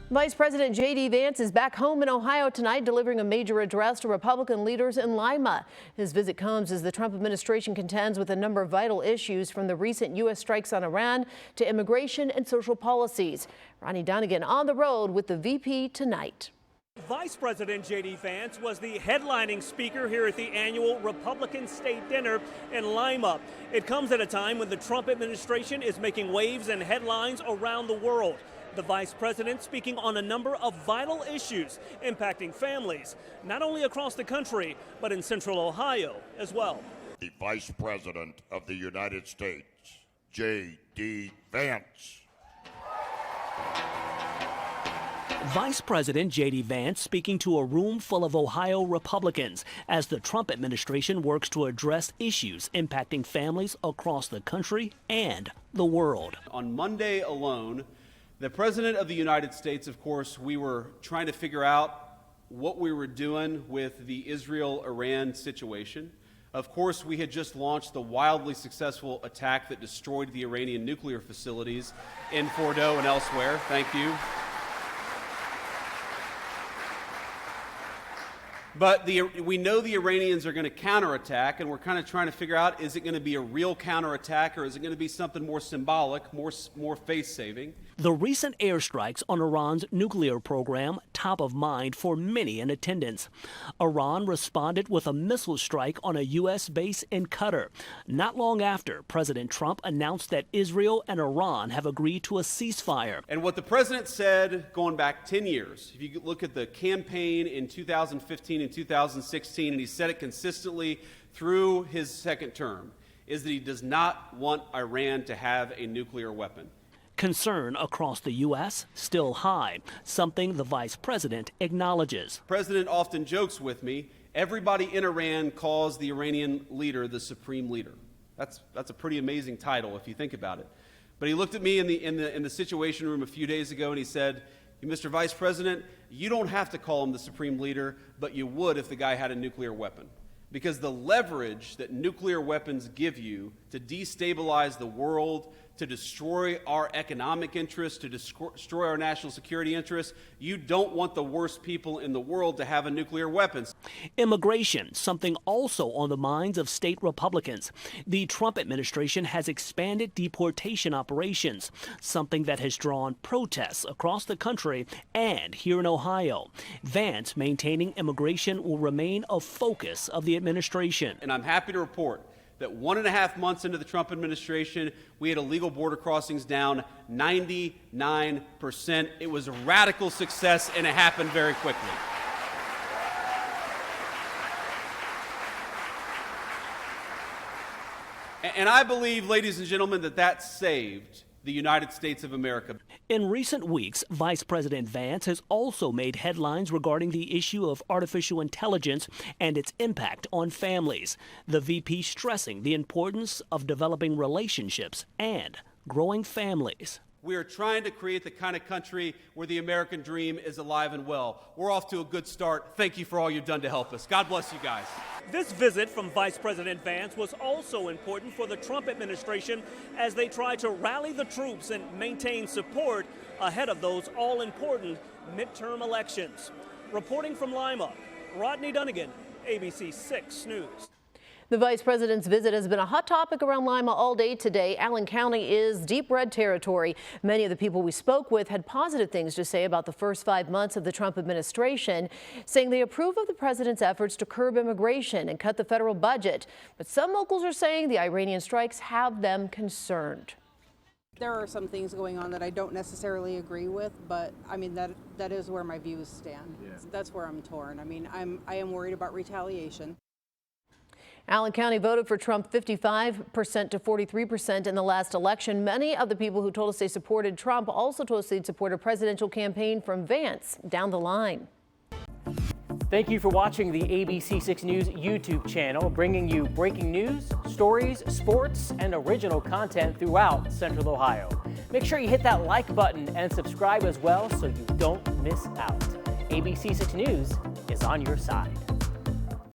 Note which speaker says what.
Speaker 1: Vice President JD Vance is back home in Ohio tonight, delivering a major address to Republican leaders in Lima. His visit comes as the Trump administration contends with a number of vital issues, from the recent U.S. strikes on Iran to immigration and social policies. Ronnie Donegan on the road with the VP tonight.
Speaker 2: Vice President JD Vance was the headlining speaker here at the annual Republican State Dinner in Lima. It comes at a time when the Trump administration is making waves and headlines around the world. The vice president speaking on a number of vital issues impacting families, not only across the country, but in central Ohio as well.
Speaker 3: The Vice President of the United States, JD Vance.
Speaker 4: Vice President JD Vance speaking to a room full of Ohio Republicans as the Trump administration works to address issues impacting families across the country and the world.
Speaker 5: On Monday alone, the President of the United States, of course, we were trying to figure out what we were doing with the Israel-Iran situation. Of course, we had just launched the wildly successful attack that destroyed the Iranian nuclear facilities in Fordo and elsewhere. Thank you. But we know the Iranians are going to counterattack, and we're kind of trying to figure out, is it going to be a real counterattack, or is it going to be something more symbolic, more face-saving?
Speaker 4: The recent airstrikes on Iran's nuclear program top of mind for many in attendance. Iran responded with a missile strike on a U.S. base in Qatar. Not long after, President Trump announced that Israel and Iran have agreed to a ceasefire.
Speaker 5: And what the president said going back 10 years, if you look at the campaign in 2015 and 2016, and he said it consistently through his second term, is that he does not want Iran to have a nuclear weapon.
Speaker 4: Concern across the U.S. still high, something the vice president acknowledges.
Speaker 5: The president often jokes with me, everybody in Iran calls the Iranian leader the supreme leader. That's a pretty amazing title if you think about it. But he looked at me in the Situation Room a few days ago and he said, Mr. Vice President, you don't have to call him the supreme leader, but you would if the guy had a nuclear weapon. Because the leverage that nuclear weapons give you to destabilize the world, to destroy our economic interests, to destroy our national security interests, you don't want the worst people in the world to have a nuclear weapon.
Speaker 4: Immigration, something also on the minds of state Republicans. The Trump administration has expanded deportation operations, something that has drawn protests across the country and here in Ohio. Vance maintaining immigration will remain a focus of the administration.
Speaker 5: And I'm happy to report that 1.5 months into the Trump administration, we had illegal border crossings down 99%. It was a radical success, and it happened very quickly. And I believe, ladies and gentlemen, that saved the United States of America.
Speaker 4: In recent weeks, Vice President Vance has also made headlines regarding the issue of artificial intelligence and its impact on families. The VP stressing the importance of developing relationships and growing families.
Speaker 5: We are trying to create the kind of country where the American dream is alive and well. We're off to a good start. Thank you for all you've done to help us. God bless you guys.
Speaker 2: This visit from Vice President Vance was also important for the Trump administration as they try to rally the troops and maintain support ahead of those all-important midterm elections. Reporting from Lima, Rodney Donegan, ABC 6 News.
Speaker 1: The vice president's visit has been a hot topic around Lima all day today. Allen County is deep red territory. Many of the people we spoke with had positive things to say about the first 5 months of the Trump administration, saying they approve of the president's efforts to curb immigration and cut the federal budget. But some locals are saying the Iranian strikes have them concerned.
Speaker 6: There are some things going on that I don't necessarily agree with, but I mean that is where my views stand. Yeah. That's where I'm torn. I mean, I am worried about retaliation.
Speaker 1: Allen County voted for Trump 55% to 43% in the last election. Many of the people who told us they supported Trump also told us they'd support a presidential campaign from Vance down the line.
Speaker 7: Thank you for watching the ABC 6 News YouTube channel, bringing you breaking news, stories, sports, and original content throughout Central Ohio. Make sure you hit that like button and subscribe as well so you don't miss out. ABC 6 News is on your side.